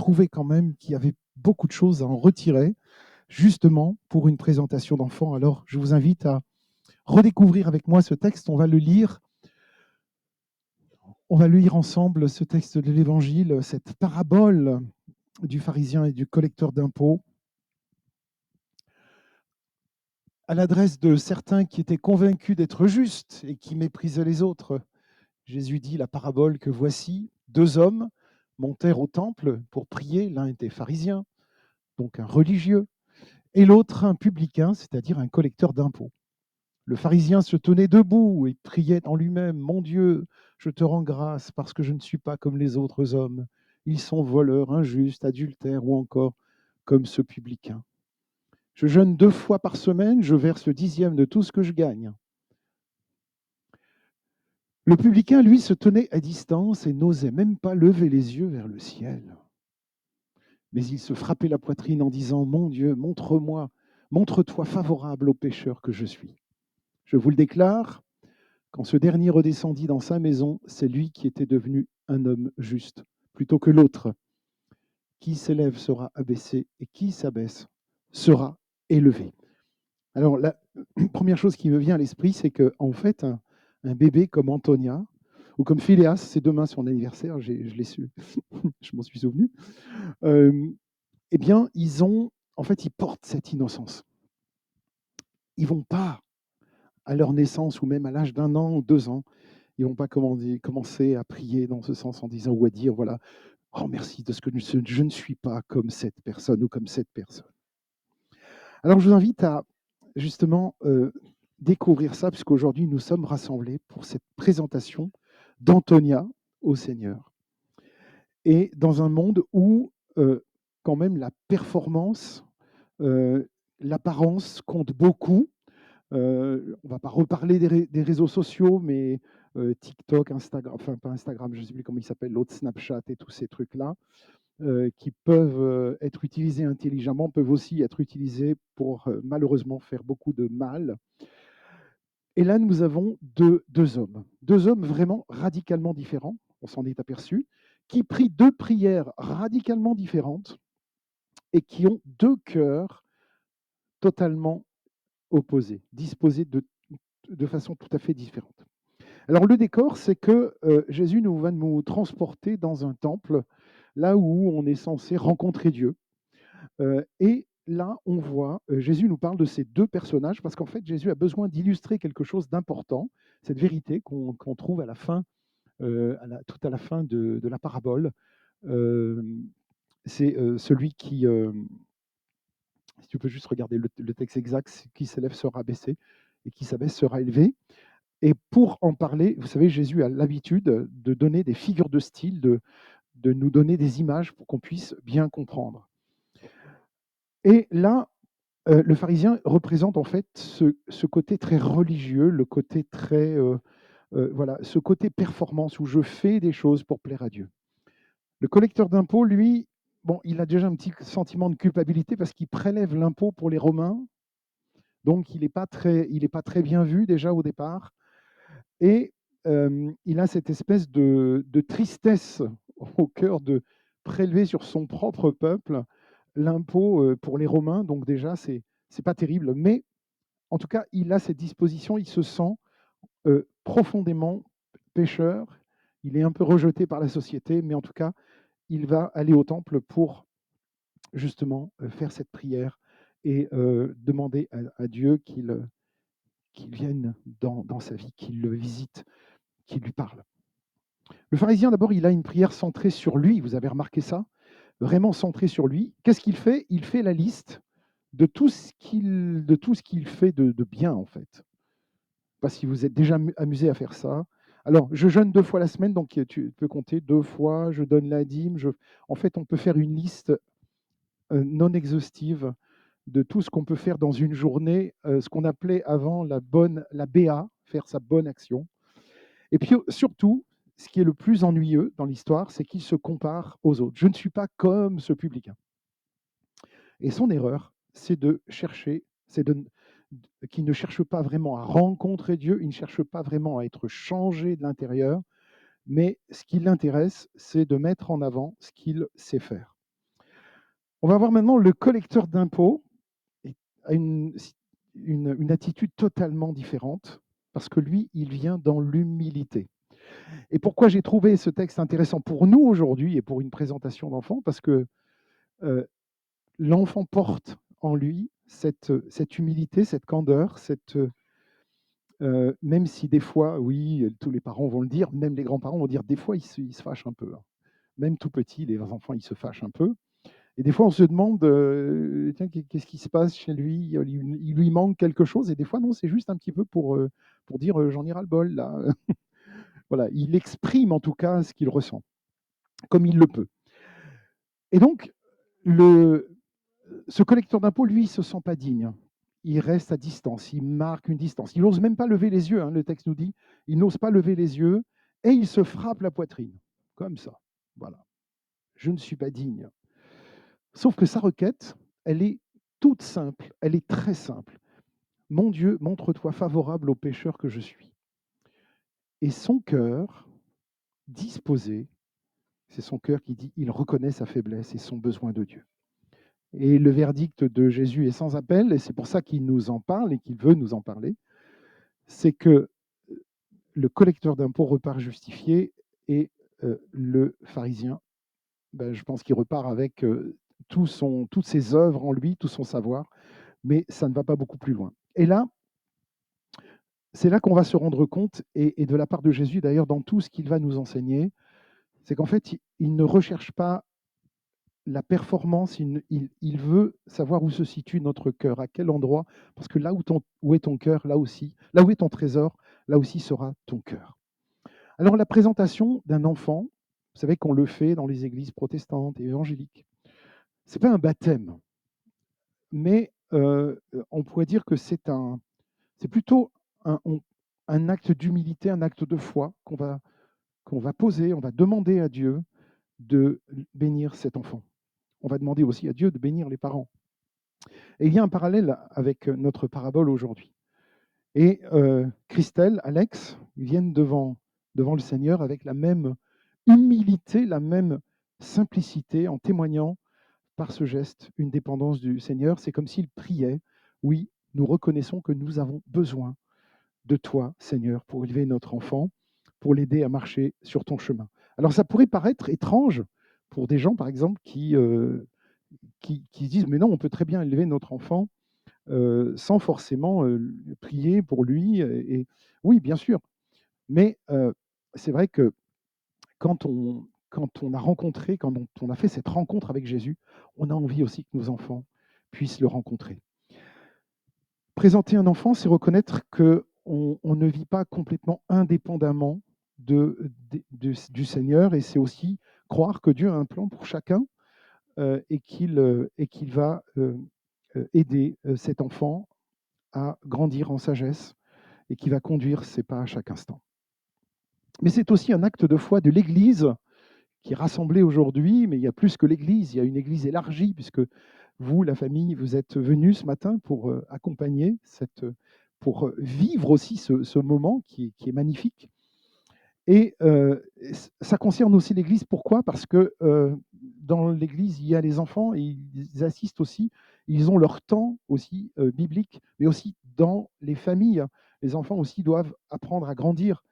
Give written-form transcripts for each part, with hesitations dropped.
trouvé quand même qu'il y avait beaucoup de choses à en retirer, justement pour une présentation d'enfant. Alors, je vous invite à redécouvrir avec moi ce texte. On va le lire. On va lire ensemble ce texte de l'Évangile, cette parabole du pharisien et du collecteur d'impôts, à l'adresse de certains qui étaient convaincus d'être justes et qui méprisaient les autres. Jésus dit la parabole que voici, deux hommes montèrent au temple pour prier. L'un était pharisien, donc un religieux, et l'autre un publicain, c'est-à-dire un collecteur d'impôts. Le pharisien se tenait debout et priait en lui-même, « Mon Dieu, je te rends grâce parce que je ne suis pas comme les autres hommes. Ils sont voleurs, injustes, adultères ou encore comme ce publicain. Je jeûne 2 fois par semaine, je verse le 10e de tout ce que je gagne. » Le publicain, lui, se tenait à distance et n'osait même pas lever les yeux vers le ciel. Mais il se frappait la poitrine en disant, « Mon Dieu, montre-toi favorable au pécheur que je suis. » Je vous le déclare, quand ce dernier redescendit dans sa maison, c'est lui qui était devenu un homme juste, plutôt que l'autre. Qui s'élève sera abaissé et qui s'abaisse sera élevé. Alors, la première chose qui me vient à l'esprit, c'est qu'en fait, un bébé comme Antonia, ou comme Phileas, c'est demain son anniversaire, je l'ai su, je m'en suis souvenu, eh bien, ils portent cette innocence. Ils ne vont pas, à leur naissance ou même à l'âge d'1 an ou 2 ans, ils ne vont pas commencer à prier dans ce sens en disant ou à dire, voilà, oh merci de ce que je ne suis pas comme cette personne ou comme cette personne. Alors, je vous invite à justement découvrir ça, puisqu'aujourd'hui, nous sommes rassemblés pour cette présentation d'Antonia au Seigneur. Et dans un monde où, quand même, la performance, l'apparence compte beaucoup. On ne va pas reparler des réseaux sociaux, mais TikTok, Instagram, enfin pas Instagram, je ne sais plus comment il s'appelle, l'autre Snapchat et tous ces trucs-là, qui peuvent être utilisés intelligemment, peuvent aussi être utilisés pour malheureusement faire beaucoup de mal. Et là, nous avons deux hommes vraiment radicalement différents, on s'en est aperçu, qui prient 2 prières radicalement différentes et qui ont 2 cœurs totalement opposés, disposés de façon tout à fait différente. Alors le décor, c'est que Jésus va nous transporter dans un temple, là où on est censé rencontrer Dieu. Et là, on voit, Jésus nous parle de ces 2 personnages, parce qu'en fait, Jésus a besoin d'illustrer quelque chose d'important, cette vérité qu'on trouve à la fin, tout à la fin de la parabole. C'est celui qui, si tu peux juste regarder le texte exact, qui s'élève sera baissé et qui s'abaisse sera élevé. Et pour en parler, vous savez, Jésus a l'habitude de donner des figures de style, de nous donner des images pour qu'on puisse bien comprendre. Et là, le pharisien représente en fait ce côté très religieux, le côté très, voilà, ce côté performance où je fais des choses pour plaire à Dieu. Le collecteur d'impôts, lui, bon, il a déjà un petit sentiment de culpabilité parce qu'il prélève l'impôt pour les Romains, donc il n'est pas très bien vu déjà au départ. Et il a cette espèce de tristesse au cœur de prélever sur son propre peuple l'impôt pour les Romains. Donc déjà, c'est pas terrible. Mais en tout cas, il a cette disposition, il se sent profondément pécheur. Il est un peu rejeté par la société, mais en tout cas, il va aller au temple pour justement faire cette prière et demander à Dieu qu'il vienne dans sa vie, qu'il le visite, qu'il lui parle. Le pharisien, d'abord, il a une prière centrée sur lui, vous avez remarqué ça? Vraiment centrée sur lui. Qu'est-ce qu'il fait? Il fait la liste de tout ce qu'il fait de bien, en fait. Je ne sais pas si vous êtes déjà amusé à faire ça. Alors, je jeûne 2 fois la semaine, donc tu peux compter 2 fois, je donne la dîme. En fait, on peut faire une liste non exhaustive de tout ce qu'on peut faire dans une journée, ce qu'on appelait avant la BA, faire sa bonne action. Et puis surtout, ce qui est le plus ennuyeux dans l'histoire, c'est qu'il se compare aux autres. Je ne suis pas comme ce publicain. Et son erreur, c'est de chercher, qu'il ne cherche pas vraiment à rencontrer Dieu, il ne cherche pas vraiment à être changé de l'intérieur, mais ce qui l'intéresse, c'est de mettre en avant ce qu'il sait faire. On va voir maintenant le collecteur d'impôts et a une attitude totalement différente, parce que lui, il vient dans l'humilité. Et pourquoi j'ai trouvé ce texte intéressant pour nous aujourd'hui et pour une présentation d'enfant? Parce que euh, l'enfant porte en lui cette humilité, cette candeur, même si des fois, oui, tous les parents vont le dire, même les grands-parents vont dire, des fois, ils se fâchent un peu, hein. Même tout petit, les enfants, ils se fâchent un peu. Et des fois, on se demande, tiens, qu'est-ce qui se passe chez lui? Il lui manque quelque chose. Et des fois, non, c'est juste un petit peu pour dire, j'en ai ras-le-bol, là. Voilà, il exprime en tout cas ce qu'il ressent, comme il le peut. Et donc, ce collecteur d'impôts, lui, il ne se sent pas digne. Il reste à distance, il marque une distance. Il n'ose même pas lever les yeux, hein, le texte nous dit. Il n'ose pas lever les yeux et il se frappe la poitrine, comme ça. Voilà, je ne suis pas digne. Sauf que sa requête, elle est toute simple, elle est très simple. Mon Dieu, montre-toi favorable au pécheur que je suis. Et son cœur, disposé, c'est son cœur qui dit, il reconnaît sa faiblesse et son besoin de Dieu. Et le verdict de Jésus est sans appel, et c'est pour ça qu'il nous en parle et qu'il veut nous en parler, c'est que le collecteur d'impôts repart justifié et le pharisien, ben, je pense qu'il repart avec toutes ses œuvres en lui, tout son savoir, mais ça ne va pas beaucoup plus loin. Et là, c'est là qu'on va se rendre compte, et de la part de Jésus d'ailleurs, dans tout ce qu'il va nous enseigner, c'est qu'en fait, il ne recherche pas la performance, il veut savoir où se situe notre cœur, à quel endroit, parce que là où est ton cœur, là aussi, là où est ton trésor, là aussi sera ton cœur. Alors la présentation d'un enfant, vous savez qu'on le fait dans les églises protestantes et évangéliques, c'est pas un baptême, mais on pourrait dire que c'est plutôt un, un acte d'humilité, un acte de foi qu'on va poser, on va demander à Dieu de bénir cet enfant. On va demander aussi à Dieu de bénir les parents. Et il y a un parallèle avec notre parabole aujourd'hui. Et Christelle, Alex viennent devant le Seigneur avec la même humilité, la même simplicité, en témoignant par ce geste une dépendance du Seigneur. C'est comme s'ils priaient. Oui, nous reconnaissons que nous avons besoin de toi, Seigneur, pour élever notre enfant, pour l'aider à marcher sur ton chemin. Alors ça pourrait paraître étrange pour des gens, par exemple, qui se disent, mais non, on peut très bien élever notre enfant sans forcément prier pour lui. Et oui, bien sûr, mais c'est vrai que quand on a rencontré, quand on a fait cette rencontre avec Jésus, on a envie aussi que nos enfants puissent le rencontrer. Présenter un enfant, c'est reconnaître qu'on ne vit pas complètement indépendamment du Seigneur, et c'est aussi croire que Dieu a un plan pour chacun et qu'il va aider cet enfant à grandir en sagesse et qui va conduire ses pas à chaque instant. Mais c'est aussi un acte de foi de l'Église qui est rassemblée aujourd'hui, mais il y a plus que l'Église, il y a une Église élargie, puisque vous, la famille, vous êtes venus ce matin pour accompagner, pour vivre aussi ce moment qui est magnifique. Et ça concerne aussi l'Église. Pourquoi? Parce que dans l'Église, il y a les enfants et ils assistent aussi, ils ont leur temps aussi biblique, mais aussi dans les familles. Les enfants aussi doivent apprendre à grandir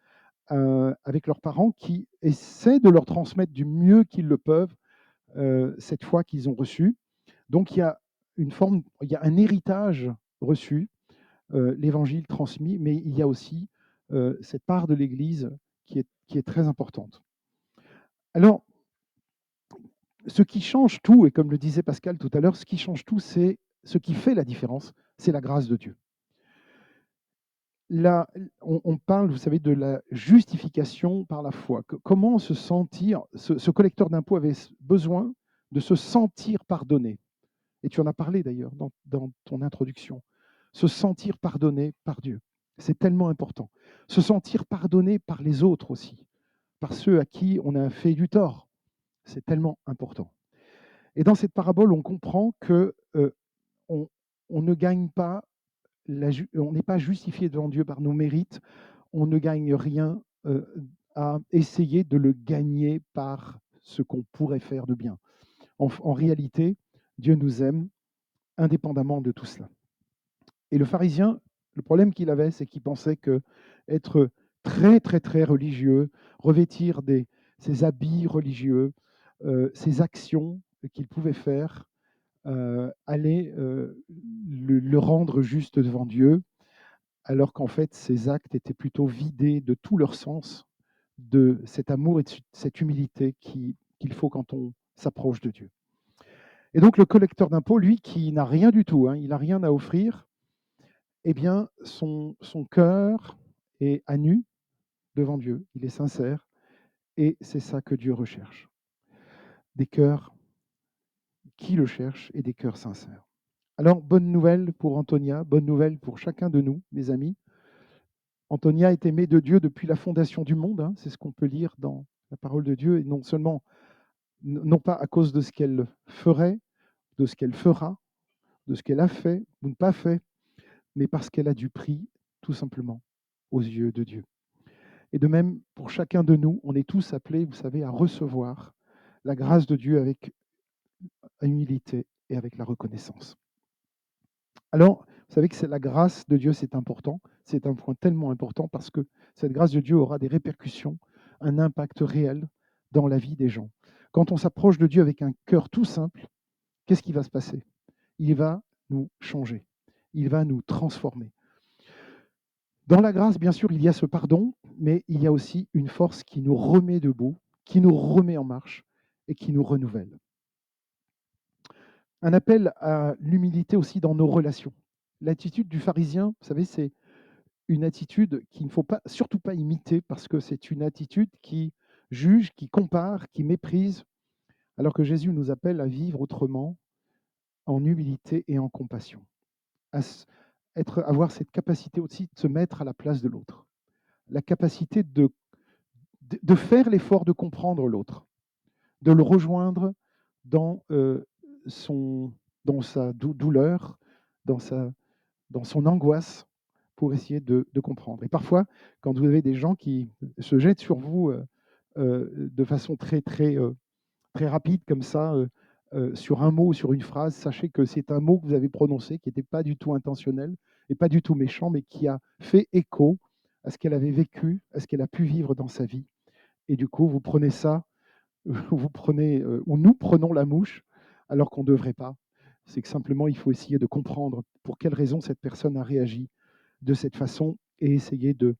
avec leurs parents qui essaient de leur transmettre du mieux qu'ils le peuvent cette foi qu'ils ont reçue. Donc il y a un héritage reçu, l'évangile transmis, mais il y a aussi cette part de l'Église qui est très importante. Alors, ce qui change tout, et comme le disait Pascal tout à l'heure, ce qui change tout, c'est ce qui fait la différence, c'est la grâce de Dieu. Là, on parle, vous savez, de la justification par la foi. Comment se sentir, ce collecteur d'impôts avait besoin de se sentir pardonné. Et tu en as parlé d'ailleurs dans ton introduction. Se sentir pardonné par Dieu. C'est tellement important. Se sentir pardonné par les autres aussi, par ceux à qui on a fait du tort. C'est tellement important. Et dans cette parabole, on comprend que on, on ne gagne pas, on n'est pas justifié devant Dieu par nos mérites, on ne gagne rien à essayer de le gagner par ce qu'on pourrait faire de bien. En réalité, Dieu nous aime indépendamment de tout cela. Et le pharisien, le problème qu'il avait, c'est qu'il pensait que être très, très, très religieux, revêtir ses habits religieux, ses actions qu'il pouvait faire, allait le rendre juste devant Dieu, alors qu'en fait, ses actes étaient plutôt vidés de tout leur sens, de cet amour et de cette humilité qu'il faut quand on s'approche de Dieu. Et donc le collecteur d'impôts, lui, qui n'a rien du tout, il n'a rien à offrir, eh bien, son cœur est à nu devant Dieu, il est sincère, et c'est ça que Dieu recherche. Des cœurs qui le cherchent et des cœurs sincères. Alors, bonne nouvelle pour Antonia, bonne nouvelle pour chacun de nous, mes amis. Antonia est aimée de Dieu depuis la fondation du monde, c'est ce qu'on peut lire dans la parole de Dieu, et non seulement, non pas à cause de ce qu'elle ferait, de ce qu'elle fera, de ce qu'elle a fait ou pas fait, mais parce qu'elle a du prix, tout simplement, aux yeux de Dieu. Et de même, pour chacun de nous, on est tous appelés, vous savez, à recevoir la grâce de Dieu avec humilité et avec la reconnaissance. Alors, vous savez que c'est la grâce de Dieu, c'est important. C'est un point tellement important parce que cette grâce de Dieu aura des répercussions, un impact réel dans la vie des gens. Quand on s'approche de Dieu avec un cœur tout simple, qu'est-ce qui va se passer? Il va nous changer. Il va nous transformer. Dans la grâce, bien sûr, il y a ce pardon, mais il y a aussi une force qui nous remet debout, qui nous remet en marche et qui nous renouvelle. Un appel à l'humilité aussi dans nos relations. L'attitude du pharisien, vous savez, c'est une attitude qu'il ne faut pas, surtout pas imiter parce que c'est une attitude qui juge, qui compare, qui méprise, alors que Jésus nous appelle à vivre autrement, en humilité et en compassion, à avoir cette capacité aussi de se mettre à la place de l'autre, la capacité de faire l'effort de comprendre l'autre, de le rejoindre dans, dans sa douleur, dans, dans son angoisse, pour essayer de comprendre. Et parfois, quand vous avez des gens qui se jettent sur vous de façon très, très, très rapide, comme ça, sur un mot ou sur une phrase, sachez que c'est un mot que vous avez prononcé qui n'était pas du tout intentionnel et pas du tout méchant, mais qui a fait écho à ce qu'elle avait vécu, à ce qu'elle a pu vivre dans sa vie. Et du coup, vous prenez ça, vous prenez, ou nous prenons la mouche alors qu'on ne devrait pas. C'est que simplement, il faut essayer de comprendre pour quelle raison cette personne a réagi de cette façon et essayer de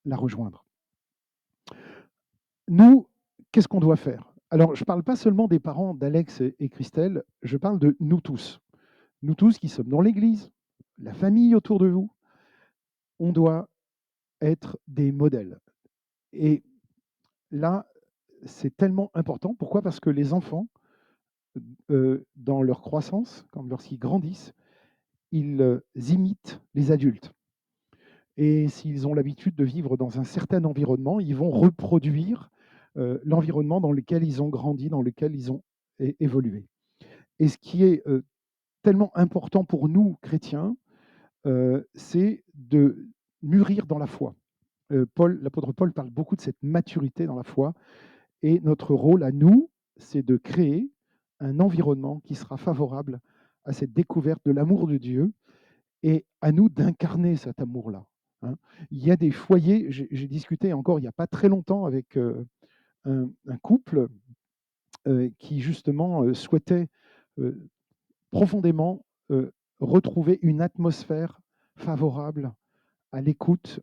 la rejoindre. Nous, qu'est-ce qu'on doit faire? Alors, je ne parle pas seulement des parents d'Alex et Christelle, je parle de nous tous. Nous tous qui sommes dans l'Église, la famille autour de vous, on doit être des modèles. Et là, c'est tellement important. Pourquoi? Parce que les enfants, dans leur croissance, lorsqu'ils grandissent, ils imitent les adultes. Et s'ils ont l'habitude de vivre dans un certain environnement, ils vont reproduire l'environnement dans lequel ils ont grandi, dans lequel ils ont évolué. Et ce qui est tellement important pour nous, chrétiens, c'est de mûrir dans la foi. L'apôtre Paul parle beaucoup de cette maturité dans la foi. Et notre rôle à nous, c'est de créer un environnement qui sera favorable à cette découverte de l'amour de Dieu et à nous d'incarner cet amour-là. Il y a des foyers, j'ai discuté encore il n'y a pas très longtemps avec un couple qui justement souhaitait profondément retrouver une atmosphère favorable à l'écoute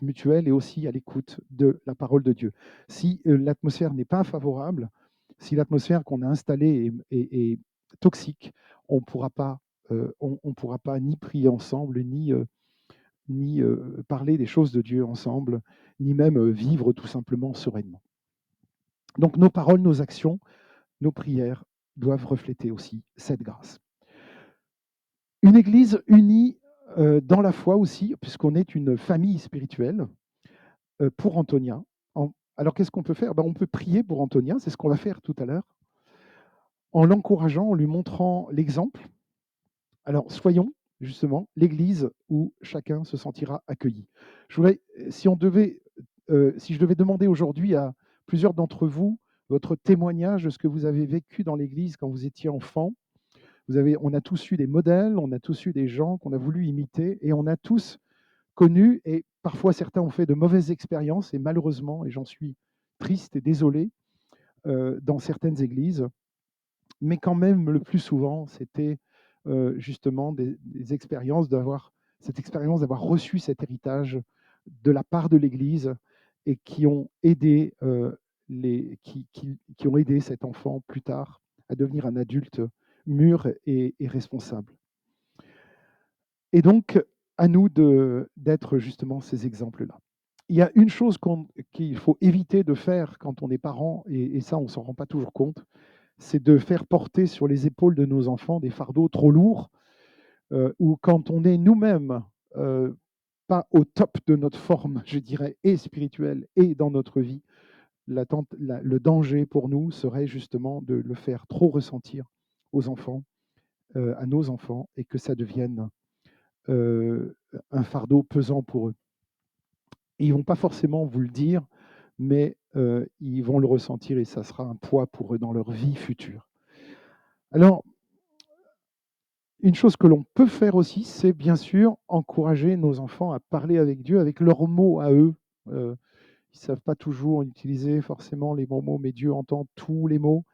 mutuelle et aussi à l'écoute de la parole de Dieu. Si l'atmosphère n'est pas favorable, si l'atmosphère qu'on a installée est toxique, on ne pourra pas ni prier ensemble, ni parler des choses de Dieu ensemble, ni même vivre tout simplement sereinement. Donc nos paroles, nos actions, nos prières doivent refléter aussi cette grâce. Une Église unie dans la foi aussi, puisqu'on est une famille spirituelle, pour Antonia. Alors qu'est-ce qu'on peut faire? On peut prier pour Antonia, c'est ce qu'on va faire tout à l'heure, en l'encourageant, en lui montrant l'exemple. Alors soyons justement l'Église où chacun se sentira accueilli. Je voudrais, si je devais demander aujourd'hui à plusieurs d'entre vous votre témoignage de ce que vous avez vécu dans l'Église quand vous étiez enfant, On a tous eu des modèles, on a tous eu des gens qu'on a voulu imiter et on a tous connu, et parfois certains ont fait de mauvaises expériences, et malheureusement, et j'en suis triste et désolé, dans certaines églises, mais quand même le plus souvent, c'était justement des expériences cette expérience d'avoir reçu cet héritage de la part de l'Église et qui ont aidé qui ont aidé cet enfant plus tard à devenir un adulte mûr et responsable. Et donc, à nous d'être justement ces exemples-là. Il y a une chose qu'il faut éviter de faire quand on est parent, et ça, on ne s'en rend pas toujours compte, c'est de faire porter sur les épaules de nos enfants des fardeaux trop lourds, ou quand on est nous-mêmes pas au top de notre forme, je dirais, et spirituelle, et dans notre vie, le danger pour nous serait justement de le faire trop ressentir aux enfants, à nos enfants, et que ça devienne un fardeau pesant pour eux. Et ils ne vont pas forcément vous le dire, mais ils vont le ressentir et ça sera un poids pour eux dans leur vie future. Alors, une chose que l'on peut faire aussi, c'est bien sûr encourager nos enfants à parler avec Dieu, avec leurs mots à eux. Ils ne savent pas toujours utiliser forcément les bons mots, mais Dieu entend tous les mots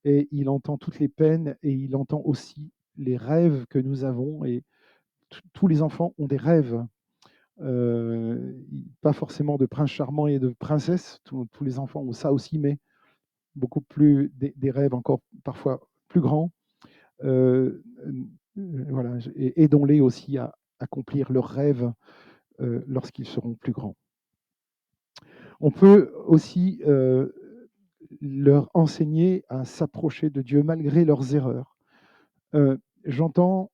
et il entend toutes les peines et il entend aussi les rêves que nous avons. Et tous les enfants ont des rêves, pas forcément de prince charmant et de princesse. Tous les enfants ont ça aussi, mais beaucoup plus des rêves encore parfois plus grands. Voilà, et aidons-les aussi à accomplir leurs rêves lorsqu'ils seront plus grands. On peut aussi leur enseigner à s'approcher de Dieu malgré leurs erreurs. J'entends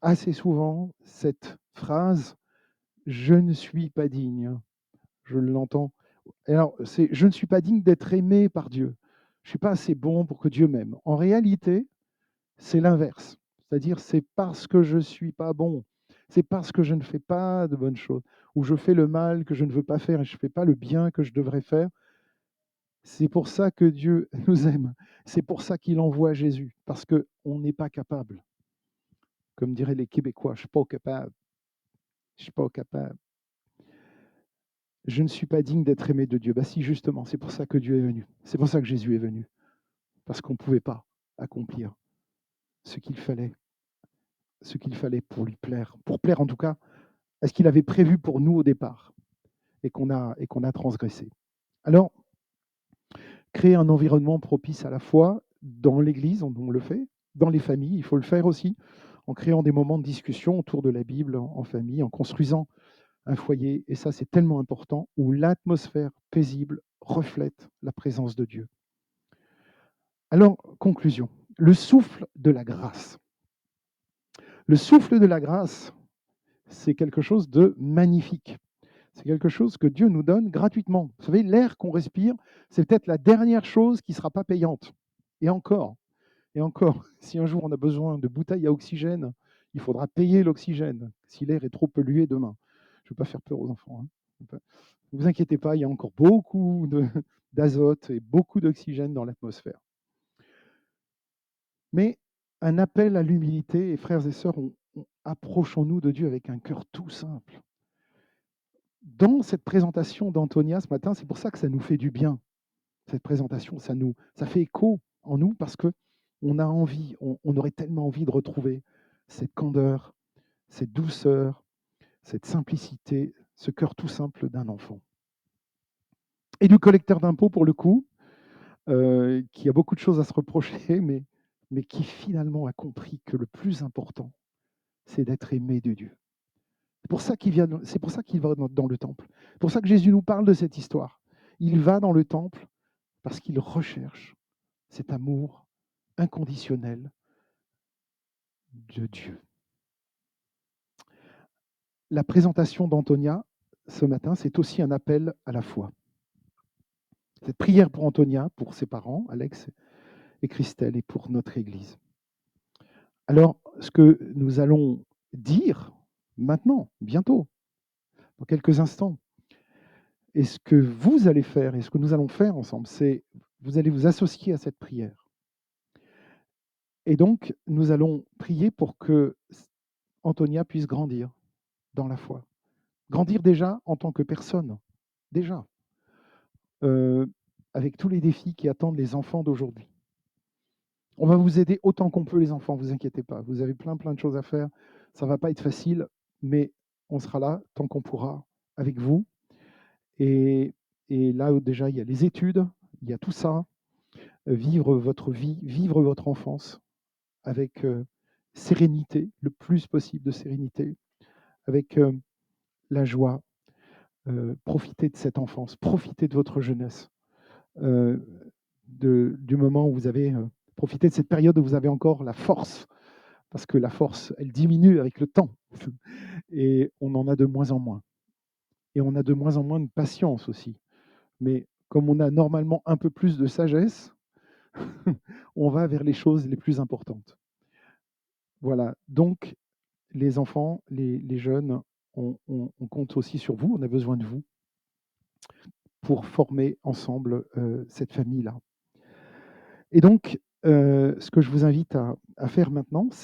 assez souvent cette phrase « je ne suis pas digne ». Je l'entends. Alors, c'est « je ne suis pas digne d'être aimé par Dieu ». Je ne suis pas assez bon pour que Dieu m'aime. En réalité, c'est l'inverse. C'est-à-dire, c'est parce que je ne suis pas bon, c'est parce que je ne fais pas de bonnes choses, ou je fais le mal que je ne veux pas faire et je ne fais pas le bien que je devrais faire. C'est pour ça que Dieu nous aime. C'est pour ça qu'il envoie Jésus, parce qu'on n'est pas capable. Comme diraient les Québécois, je ne suis pas capable. Je ne suis pas capable. Je ne suis pas digne d'être aimé de Dieu. Bah si, justement, c'est pour ça que Dieu est venu. C'est pour ça que Jésus est venu. Parce qu'on ne pouvait pas accomplir ce qu'il fallait pour lui plaire. Pour plaire en tout cas à ce qu'il avait prévu pour nous au départ et qu'on a transgressé. Alors, créer un environnement propice à la foi dans l'Église, on le fait, dans les familles, il faut le faire aussi, en créant des moments de discussion autour de la Bible en famille, en construisant un foyer, et ça c'est tellement important, où l'atmosphère paisible reflète la présence de Dieu. Alors, conclusion, le souffle de la grâce. Le souffle de la grâce, c'est quelque chose de magnifique. C'est quelque chose que Dieu nous donne gratuitement. Vous savez, l'air qu'on respire, c'est peut-être la dernière chose qui ne sera pas payante. Et encore, si un jour on a besoin de bouteilles à oxygène, il faudra payer l'oxygène si l'air est trop pollué demain. Je ne veux pas faire peur aux enfants. Ne vous inquiétez pas, il y a encore beaucoup d'azote et beaucoup d'oxygène dans l'atmosphère. Mais un appel à l'humilité, et frères et sœurs, approchons-nous de Dieu avec un cœur tout simple. Dans cette présentation d'Antonia ce matin, c'est pour ça que ça nous fait du bien. Cette présentation, ça fait écho en nous parce que on a envie, on aurait tellement envie de retrouver cette candeur, cette douceur, cette simplicité, ce cœur tout simple d'un enfant. Et du collecteur d'impôts, pour le coup, qui a beaucoup de choses à se reprocher, mais qui finalement a compris que le plus important, c'est d'être aimé de Dieu. C'est pour ça qu'il va dans le temple. C'est pour ça que Jésus nous parle de cette histoire. Il va dans le temple parce qu'il recherche cet amour inconditionnel de Dieu. La présentation d'Antonia ce matin, c'est aussi un appel à la foi. Cette prière pour Antonia, pour ses parents, Alex et Christelle, et pour notre Église. Alors, ce que nous allons dire maintenant, bientôt, dans quelques instants, et ce que vous allez faire, et ce que nous allons faire ensemble, c'est vous allez vous associer à cette prière. Et donc, nous allons prier pour que Antonia puisse grandir dans la foi. Grandir déjà en tant que personne, déjà, euh, avec tous les défis qui attendent les enfants d'aujourd'hui. On va vous aider autant qu'on peut, les enfants, vous inquiétez pas. Vous avez plein de choses à faire. Ça va pas être facile, mais on sera là tant qu'on pourra avec vous. Et, et là, déjà, il y a les études, il y a tout ça. Vivre votre vie, vivre votre enfance avec sérénité, le plus possible de sérénité, avec la joie. Profitez de cette enfance, profitez de votre jeunesse, euh, du moment où vous avez profité de cette période où vous avez encore la force, parce que la force, elle diminue avec le temps, et on en a de moins en moins. Et on a de moins en moins de patience aussi. Mais comme on a normalement un peu plus de sagesse, on va vers les choses les plus importantes. Voilà, donc les enfants, les jeunes, on compte aussi sur vous, on a besoin de vous pour former ensemble cette famille-là. Et donc, ce que je vous invite à faire maintenant, c'est